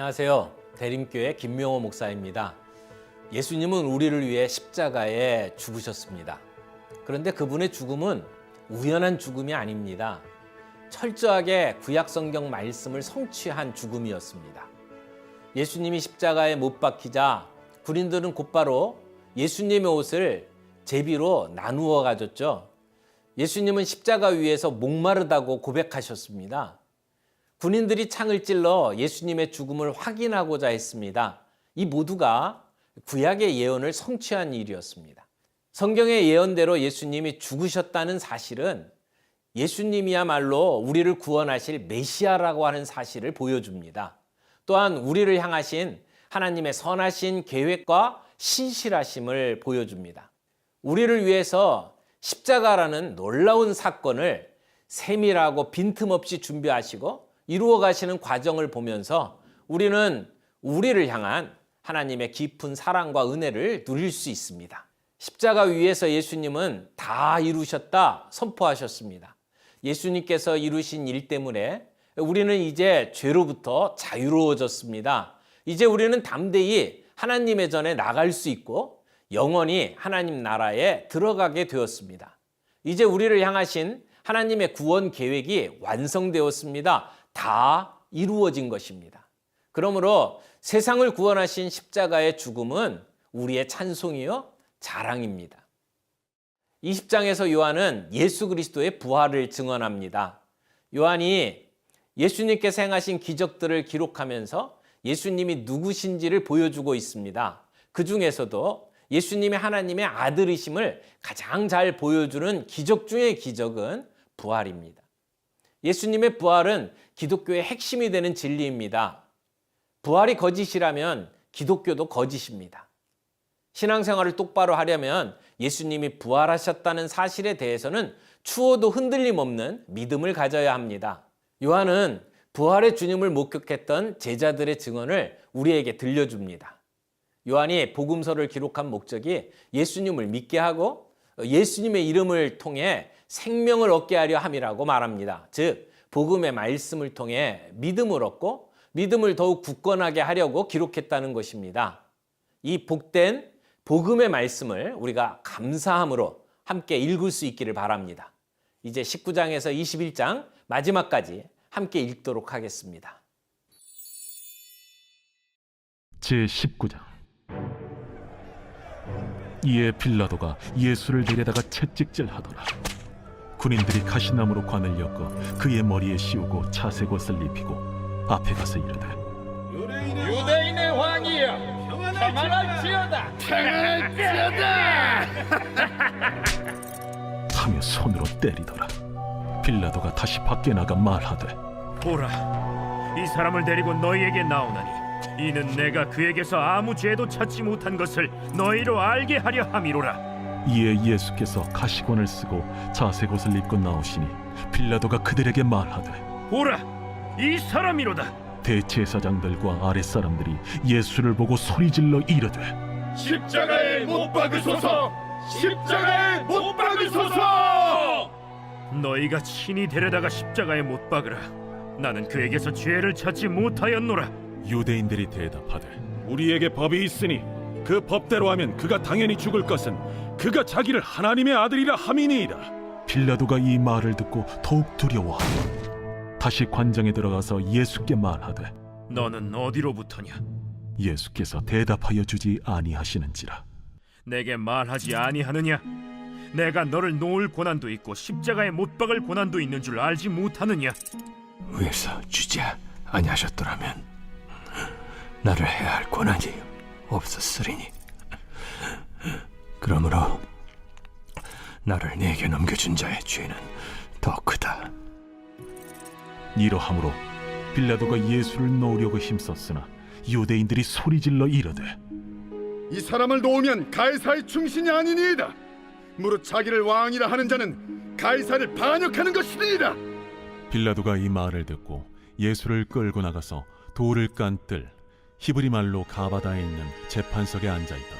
안녕하세요. 대림교회 김명호 목사입니다. 예수님은 우리를 위해 십자가에 죽으셨습니다. 그런데 그분의 죽음은 우연한 죽음이 아닙니다. 철저하게 구약성경 말씀을 성취한 죽음이었습니다. 예수님이 십자가에 못 박히자 군인들은 곧바로 예수님의 옷을 제비로 나누어 가졌죠. 예수님은 십자가 위에서 목마르다고 고백하셨습니다. 군인들이 창을 찔러 예수님의 죽음을 확인하고자 했습니다. 이 모두가 구약의 예언을 성취한 일이었습니다. 성경의 예언대로 예수님이 죽으셨다는 사실은 예수님이야말로 우리를 구원하실 메시아라고 하는 사실을 보여줍니다. 또한 우리를 향하신 하나님의 선하신 계획과 신실하심을 보여줍니다. 우리를 위해서 십자가라는 놀라운 사건을 세밀하고 빈틈없이 준비하시고 이루어 가시는 과정을 보면서 우리는 우리를 향한 하나님의 깊은 사랑과 은혜를 누릴 수 있습니다. 십자가 위에서 예수님은 다 이루셨다 선포하셨습니다. 예수님께서 이루신 일 때문에 우리는 이제 죄로부터 자유로워졌습니다. 이제 우리는 담대히 하나님의 전에 나갈 수 있고 영원히 하나님 나라에 들어가게 되었습니다. 이제 우리를 향하신 하나님의 구원 계획이 완성되었습니다. 다 이루어진 것입니다. 그러므로 세상을 구원하신 십자가의 죽음은 우리의 찬송이요 자랑입니다. 20장에서 요한은 예수 그리스도의 부활을 증언합니다. 요한이 예수님께서 행하신 기적들을 기록하면서 예수님이 누구신지를 보여주고 있습니다. 그 중에서도 예수님이 하나님의 아들이심을 가장 잘 보여주는 기적 중의 기적은 부활입니다. 예수님의 부활은 기독교의 핵심이 되는 진리입니다. 부활이 거짓이라면 기독교도 거짓입니다. 신앙생활을 똑바로 하려면 예수님이 부활하셨다는 사실에 대해서는 추호도 흔들림 없는 믿음을 가져야 합니다. 요한은 부활의 주님을 목격했던 제자들의 증언을 우리에게 들려줍니다. 요한이 복음서를 기록한 목적이 예수님을 믿게 하고 예수님의 이름을 통해 생명을 얻게 하려 함이라고 말합니다. 즉 복음의 말씀을 통해 믿음을 얻고 믿음을 더욱 굳건하게 하려고 기록했다는 것입니다. 이 복된 복음의 말씀을 우리가 감사함으로 함께 읽을 수 있기를 바랍니다. 이제 19장에서 21장 마지막까지 함께 읽도록 하겠습니다. 제19장. 이에 빌라도가 예수를 데려다가 채찍질하더라. 군인들이 가시나무로 관을 엮어 그의 머리에 씌우고 차색 옷을 입히고 앞에 가서 이르되 유대인의 왕이여 평안할지어다 하며 손으로 때리더라. 빌라도가 다시 밖에 나가 말하되 보라, 이 사람을 데리고 너희에게 나오나니 이는 내가 그에게서 아무 죄도 찾지 못한 것을 너희로 알게 하려 함이로라. 이에 예수께서 가시관을 쓰고 자색 옷을 입고 나오시니 빌라도가 그들에게 말하되 보라, 이 사람이로다. 대제사장들과 아랫사람들이 예수를 보고 소리질러 이르되 십자가에 못 박으소서 십자가에 못 박으소서. 너희가 친히 데려다가 십자가에 못 박으라. 나는 그에게서 죄를 찾지 못하였노라. 유대인들이 대답하되 우리에게 법이 있으니 그 법대로 하면 그가 당연히 죽을 것은 그가 자기를 하나님의 아들이라 함이니이다. 빌라도가 이 말을 듣고 더욱 두려워하고 다시 관장에 들어가서 예수께 말하되 너는 어디로부터냐? 예수께서 대답하여 주지 아니하시는지라. 내게 말하지 아니하느냐? 내가 너를 놓을 고난도 있고 십자가에 못 박을 고난도 있는 줄 알지 못하느냐? 위에서 주지 아니하셨더라면 나를 해야 할 권한이 없었으리니 그러므로 나를 네게 넘겨준 자의 죄는 더 크다. 이러함으로 빌라도가 예수를 놓으려고 힘썼으나 유대인들이 소리질러 이르되 이 사람을 놓으면 가이사의 충신이 아니니이다. 무릇 자기를 왕이라 하는 자는 가이사를 반역하는 것이니이다. 빌라도가 이 말을 듣고 예수를 끌고 나가서 돌을 깐 뜰 히브리 말로 가바다에 있는 재판석에 앉아있더라.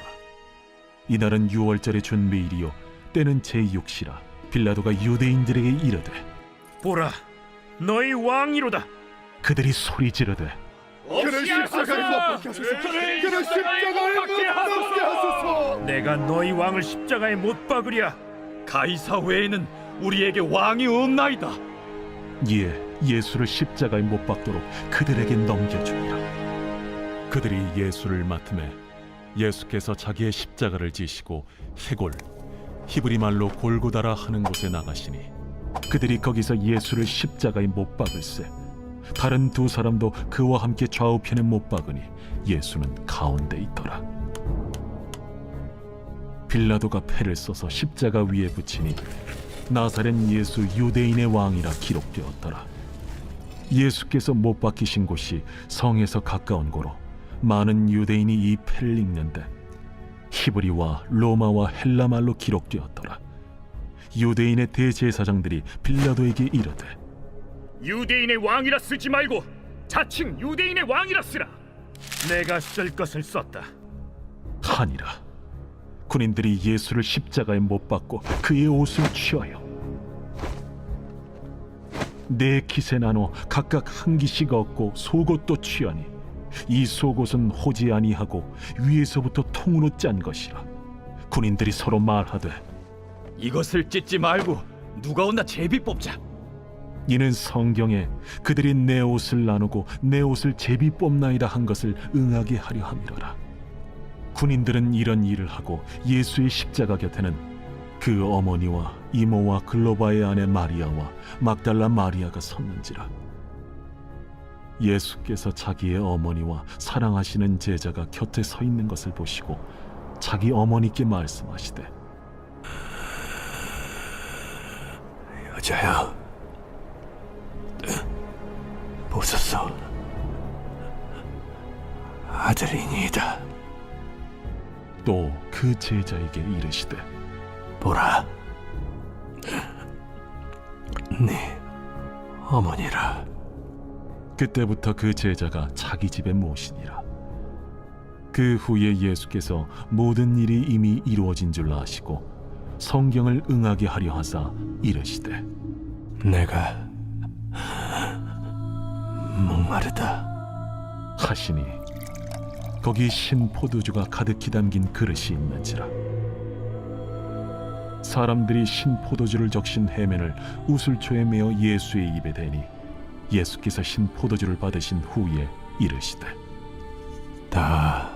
이날은 유월절의 준비일이요 때는 제6시라. 빌라도가 유대인들에게 이르되 보라, 너희 왕이로다. 그들이 소리 지르되 그를 십자가에 못 박게 하소서. 그를 십자가에 못 박게 하소서. 내가 너희 왕을 십자가에 못 박으랴. 가이사 외에는 우리에게 왕이 없나이다. 이에 예수를 십자가에 못 박도록 그들에게 넘겨주니라. 그들이 예수를 맡음에 예수께서 자기의 십자가를 지시고 해골 히브리 말로 골고다라 하는 곳에 나가시니 그들이 거기서 예수를 십자가에 못 박을세. 다른 두 사람도 그와 함께 좌우편에 못 박으니 예수는 가운데 있더라. 빌라도가 패를 써서 십자가 위에 붙이니 나사렛 예수 유대인의 왕이라 기록되었더라. 예수께서 못 박히신 곳이 성에서 가까운 고로 많은 유대인이 이 패를 읽는데 히브리와 로마와 헬라 말로 기록되었더라. 유대인의 대제사장들이 빌라도에게 이르되 유대인의 왕이라 쓰지 말고 자칭 유대인의 왕이라 쓰라. 내가 쓸 것을 썼다. 하니라. 군인들이 예수를 십자가에 못 박고 그의 옷을 취하여 네 깃에 나눠 각각 한 깃씩 얻고 속옷도 취하니 이 속옷은 호지 아니하고 위에서부터 통으로 짠 것이라. 군인들이 서로 말하되 이것을 찢지 말고 누가 온나 제비 뽑자. 이는 성경에 그들이 내 옷을 나누고 내 옷을 제비 뽑나이다 한 것을 응하게 하려 함이로라. 군인들은 이런 일을 하고 예수의 십자가 곁에는 그 어머니와 이모와 글로바의 아내 마리아와 막달라 마리아가 섰는지라. 예수께서 자기의 어머니와 사랑하시는 제자가 곁에 서 있는 것을 보시고 자기 어머니께 말씀하시되 여자여, 보소서, 아들이니이다. 또 그 제자에게 이르시되 보라, 네 어머니라. 그때부터 그 제자가 자기 집에 모시니라. 그 후에 예수께서 모든 일이 이미 이루어진 줄 아시고 성경을 응하게 하려 하사 이르시되 내가 목마르다 하시니 거기 신 포도주가 가득히 담긴 그릇이 있는지라. 사람들이 신 포도주를 적신 해면을 우슬초에 메어 예수의 입에 대니 예수께서 신 포도주를 받으신 후에 이르시되 다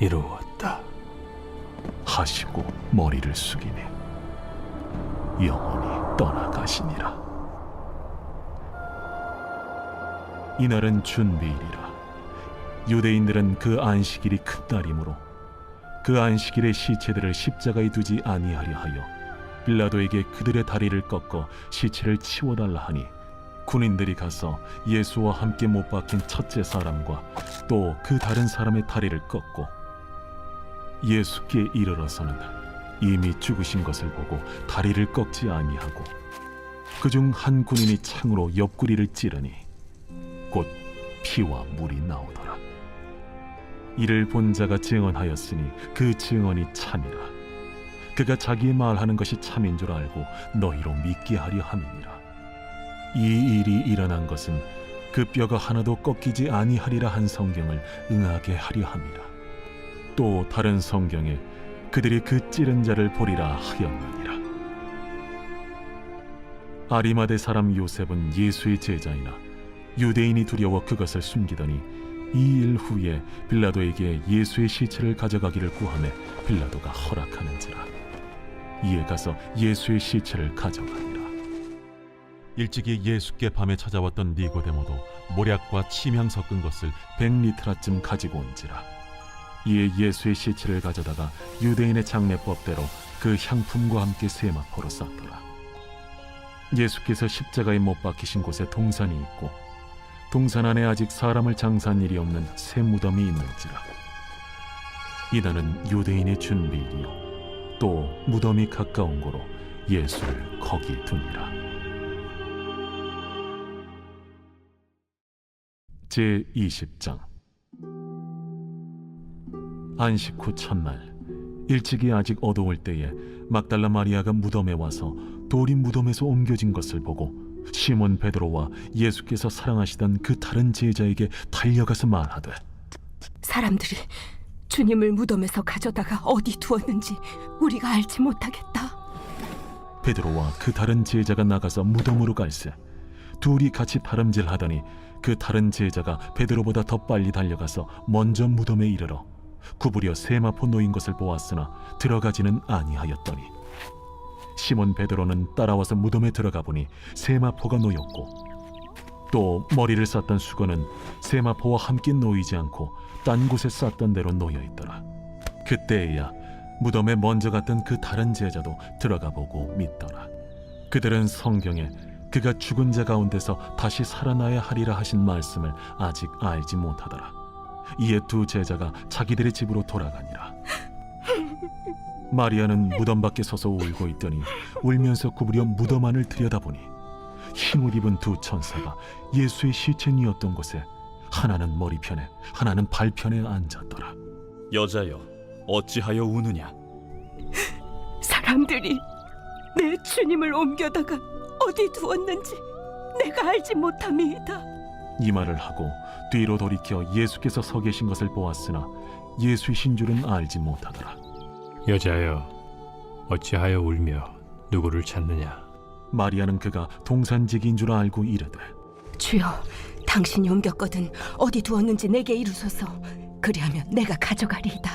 이루었다 하시고 머리를 숙이니 영원히 떠나가시니라. 이날은 준비일이라. 유대인들은 그 안식일이 큰 날이므로 그 안식일의 시체들을 십자가에 두지 아니하려 하여 빌라도에게 그들의 다리를 꺾어 시체를 치워달라 하니 군인들이 가서 예수와 함께 못 박힌 첫째 사람과 또 그 다른 사람의 다리를 꺾고 예수께 이르러서는 이미 죽으신 것을 보고 다리를 꺾지 아니하고 그중 한 군인이 창으로 옆구리를 찌르니 곧 피와 물이 나오더라. 이를 본 자가 증언하였으니 그 증언이 참이라. 그가 자기 말하는 것이 참인 줄 알고 너희로 믿게 하려 함이니라. 이 일이 일어난 것은 그 뼈가 하나도 꺾이지 아니하리라 한 성경을 응하게 하려 함이라. 또 다른 성경에 그들이 그 찌른 자를 보리라 하였느니라. 아리마대 사람 요셉은 예수의 제자이나 유대인이 두려워 그것을 숨기더니 이 일 후에 빌라도에게 예수의 시체를 가져가기를 구하매 빌라도가 허락하는지라. 이에 가서 예수의 시체를 가져가니라. 일찍이 예수께 밤에 찾아왔던 니고데모도 모략과 침향 섞은 것을 100리트라쯤 가지고 온지라. 이에 예수의 시체를 가져다가 유대인의 장례법대로 그 향품과 함께 세마포로 쌌더라. 예수께서 십자가에 못 박히신 곳에 동산이 있고 동산 안에 아직 사람을 장사한 일이 없는 새 무덤이 있는지라. 이날은 유대인의 준비일이요 또 무덤이 가까운 고로 예수를 거기 두니라. 제20장. 안식 후 첫날 일찍이 아직 어두울 때에 막달라 마리아가 무덤에 와서 돌이 무덤에서 옮겨진 것을 보고 시몬 베드로와 예수께서 사랑하시던 그 다른 제자에게 달려가서 말하되 사람들이 주님을 무덤에서 가져다가 어디 두었는지 우리가 알지 못하겠다. 베드로와 그 다른 제자가 나가서 무덤으로 갈새 둘이 같이 다름질하더니 그 다른 제자가 베드로보다 더 빨리 달려가서 먼저 무덤에 이르러 구부려 세마포 놓인 것을 보았으나 들어가지는 아니하였더니 시몬 베드로는 따라와서 무덤에 들어가 보니 세마포가 놓였고 또 머리를 쌌던 수건은 세마포와 함께 놓이지 않고 딴 곳에 쌌던 대로 놓여 있더라. 그때에야 무덤에 먼저 갔던 그 다른 제자도 들어가 보고 믿더라. 그들은 성경에 그가 죽은 자 가운데서 다시 살아나야 하리라 하신 말씀을 아직 알지 못하더라. 이에 두 제자가 자기들의 집으로 돌아가니라. 마리아는 무덤 밖에 서서 울고 있더니 울면서 구부려 무덤 안을 들여다보니 흰옷 입은 두 천사가 예수의 시체니었던 곳에 하나는 머리편에 하나는 발편에 앉았더라. 여자여, 어찌하여 우느냐? 사람들이 내 주님을 옮겨다가 어디 두었는지 내가 알지 못함이다. 이 말을 하고 뒤로 돌이켜 예수께서 서 계신 것을 보았으나 예수이신 줄은 알지 못하더라. 여자여, 어찌하여 울며 누구를 찾느냐? 마리아는 그가 동산지기인 줄 알고 이르되 주여, 당신이 옮겼거든 어디 두었는지 내게 이루소서. 그리하면 내가 가져가리이다.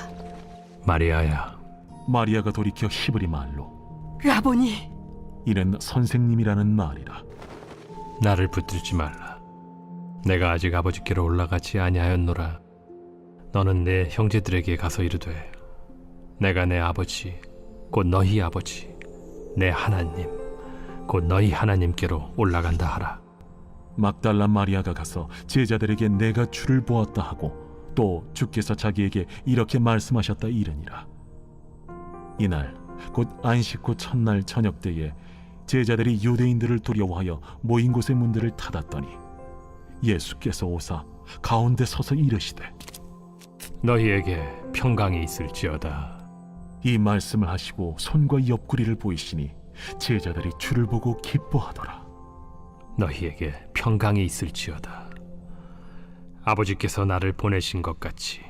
마리아야. 마리아가 돌이켜 히브리 말로 라보니, 이는 선생님이라는 말이라. 나를 붙들지 말라. 내가 아직 아버지께로 올라가지 아니하였노라. 너는 내 형제들에게 가서 이르되 내가 내 아버지 곧 너희 아버지 내 하나님 곧 너희 하나님께로 올라간다 하라. 막달라 마리아가 가서 제자들에게 내가 주를 보았다 하고 또 주께서 자기에게 이렇게 말씀하셨다 이르니라. 이날 곧 안식 후 첫날 저녁 때에 제자들이 유대인들을 두려워하여 모인 곳의 문들을 닫았더니 예수께서 오사 가운데 서서 이르시되 너희에게 평강이 있을지어다. 이 말씀을 하시고 손과 옆구리를 보이시니 제자들이 주를 보고 기뻐하더라. 너희에게 평강이 있을지어다. 아버지께서 나를 보내신 것 같이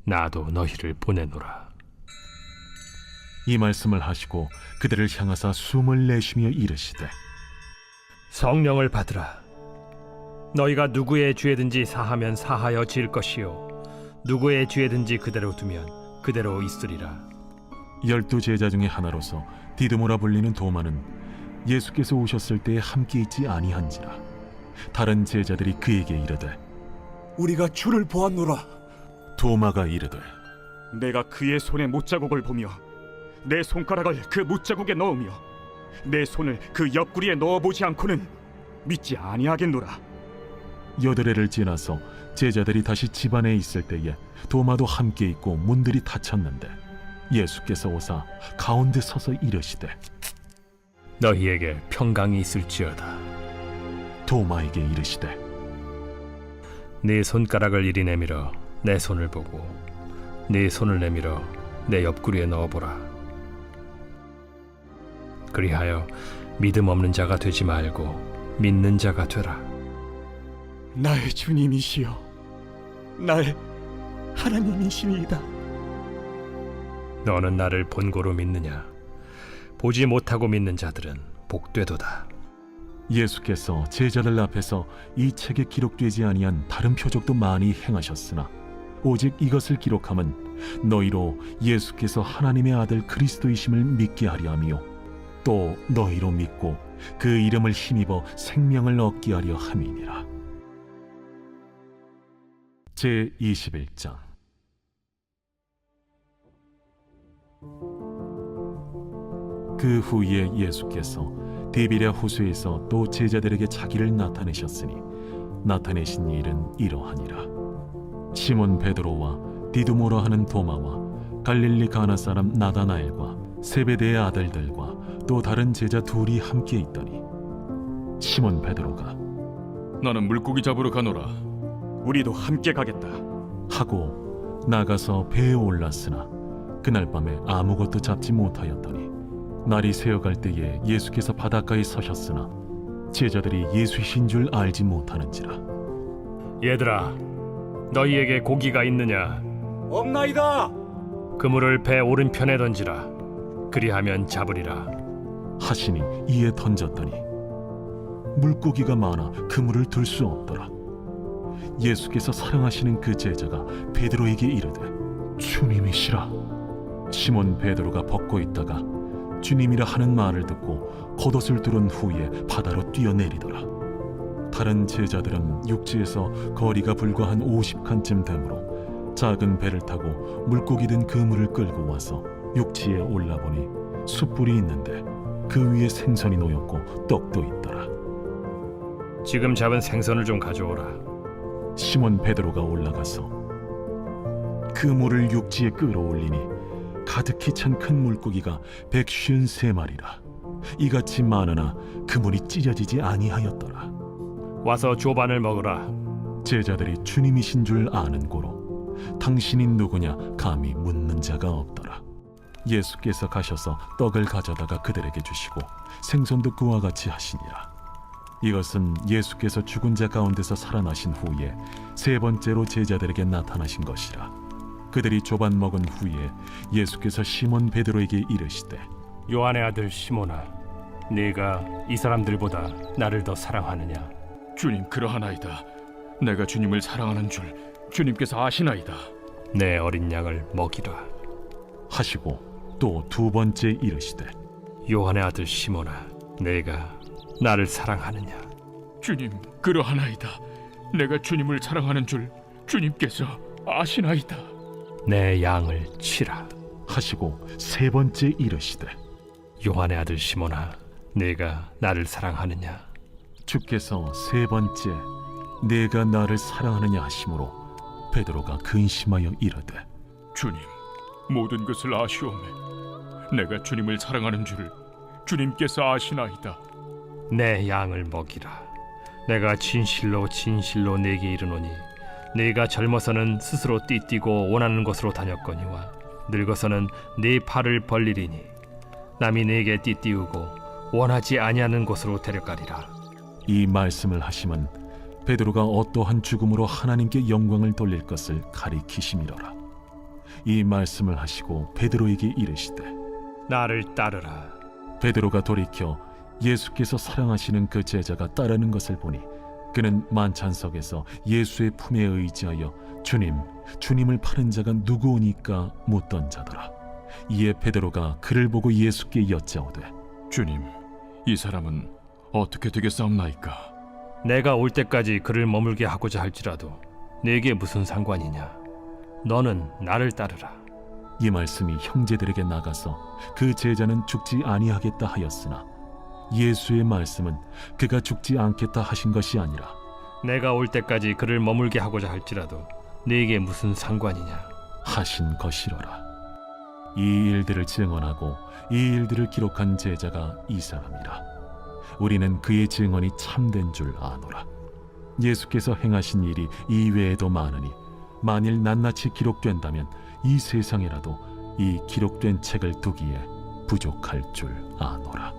나도 너희를 보내노라. 이 말씀을 하시고 그들을 향하사 숨을 내쉬며 이르시되 성령을 받으라. 너희가 누구의 죄든지 사하면 사하여 질 것이요 누구의 죄든지 그대로 두면 그대로 있으리라. 12 제자 중에 하나로서 디드모라 불리는 도마는 예수께서 오셨을 때에 함께 있지 아니한지라. 다른 제자들이 그에게 이르되 우리가 주를 보았노라. 도마가 이르되 내가 그의 손에 못자국을 보며 내 손가락을 그 못자국에 넣으며 내 손을 그 옆구리에 넣어보지 않고는 믿지 아니하겠노라. 여드레를 지나서 제자들이 다시 집 안에 있을 때에 도마도 함께 있고 문들이 닫혔는데 예수께서 오사 가운데 서서 이르시되 너희에게 평강이 있을지어다. 도마에게 이르시되 네 손가락을 이리 내밀어 내 손을 보고 네 손을 내밀어 내 옆구리에 넣어보라. 그리하여 믿음 없는 자가 되지 말고 믿는 자가 되라. 나의 주님이시여, 나의 하나님이시니이다. 너는 나를 본고로 믿느냐? 보지 못하고 믿는 자들은 복되도다. 예수께서 제자들 앞에서 이 책에 기록되지 아니한 다른 표적도 많이 행하셨으나 오직 이것을 기록함은 너희로 예수께서 하나님의 아들 그리스도이심을 믿게 하려 함이요 또 너희로 믿고 그 이름을 힘입어 생명을 얻게 하려 함이니라. 제21장. 그 후에 예수께서 디비랴 호수에서 또 제자들에게 자기를 나타내셨으니 나타내신 일은 이러하니라. 시몬 베드로와 디두모라 하는 도마와 갈릴리 가나 사람 나다나엘과 세베대의 아들들과 또 다른 제자 둘이 함께 있더니 시몬 베드로가 나는 물고기 잡으러 가노라. 우리도 함께 가겠다. 하고 나가서 배에 올랐으나 그날 밤에 아무것도 잡지 못하였더니 날이 새어갈 때에 예수께서 바닷가에 서셨으나 제자들이 예수이신 줄 알지 못하는지라. 얘들아, 너희에게 고기가 있느냐? 없나이다. 그물을 배 오른편에 던지라. 그리하면 잡으리라. 하시니 이에 던졌더니 물고기가 많아 그물을 들 수 없더라. 예수께서 사랑하시는 그 제자가 베드로에게 이르되 주님이시라. 시몬 베드로가 벗고 있다가 주님이라 하는 말을 듣고 겉옷을 두른 후에 바다로 뛰어내리더라. 다른 제자들은 육지에서 거리가 불과 한 50칸쯤 되므로 작은 배를 타고 물고기 든 그물을 끌고 와서 육지에 올라보니 숯불이 있는데 그 위에 생선이 놓였고 떡도 있더라. 지금 잡은 생선을 좀 가져오라. 시몬 베드로가 올라가서 그물을 육지에 끌어올리니 가득히 찬 큰 물고기가 153마리라. 이같이 많으나 그물이 찢어지지 아니하였더라. 와서 조반을 먹으라. 제자들이 주님이신 줄 아는 고로 당신이 누구냐 감히 묻는 자가 없더라. 예수께서 가셔서 떡을 가져다가 그들에게 주시고 생선도 그와 같이 하시니라. 이것은 예수께서 죽은 자 가운데서 살아나신 후에 세 번째로 제자들에게 나타나신 것이라. 그들이 조반 먹은 후에 예수께서 시몬 베드로에게 이르시되 요한의 아들 시몬아, 네가 이 사람들보다 나를 더 사랑하느냐? 주님, 그러하나이다. 내가 주님을 사랑하는 줄 주님께서 아시나이다. 내 어린 양을 먹이라. 하시고 또 두 번째 이르시되 요한의 아들 시몬아, 네가 나를 사랑하느냐? 주님, 그러하나이다. 내가 주님을 사랑하는 줄 주님께서 아시나이다. 내 양을 치라. 하시고 세 번째 이르시되 요한의 아들 시몬아, 네가 나를 사랑하느냐? 주께서 세 번째 내가 나를 사랑하느냐 하심으로 베드로가 근심하여 이르되 주님, 모든 것을 아시오매. 내가 주님을 사랑하는 줄 주님께서 아시나이다. 내 양을 먹이라. 내가 진실로 진실로 네게 이르노니 네가 젊어서는 스스로 띠뛰고 원하는 곳으로 다녔거니와 늙어서는 네 팔을 벌리리니 남이 네게 띠띠우고 원하지 아니하는 곳으로 데려가리라. 이 말씀을 하심은 베드로가 어떠한 죽음으로 하나님께 영광을 돌릴 것을 가리키심이로라. 이 말씀을 하시고 베드로에게 이르시되 나를 따르라. 베드로가 돌이켜 예수께서 사랑하시는 그 제자가 따르는 것을 보니 그는 만찬석에서 예수의 품에 의지하여 주님을 파는 자가 누구오니까 묻던 자더라. 이에 베드로가 그를 보고 예수께 여짜오되 주님, 이 사람은 어떻게 되겠사옵나이까? 내가 올 때까지 그를 머물게 하고자 할지라도 네게 무슨 상관이냐? 너는 나를 따르라. 이 말씀이 형제들에게 나가서 그 제자는 죽지 아니하겠다 하였으나 예수의 말씀은 그가 죽지 않겠다 하신 것이 아니라 내가 올 때까지 그를 머물게 하고자 할지라도 네게 무슨 상관이냐? 하신 것이로라. 이 일들을 증언하고 이 일들을 기록한 제자가 이 사람이라. 우리는 그의 증언이 참된 줄 아노라. 예수께서 행하신 일이 이외에도 많으니 만일 낱낱이 기록된다면 이 세상에라도 이 기록된 책을 두기에 부족할 줄 아노라.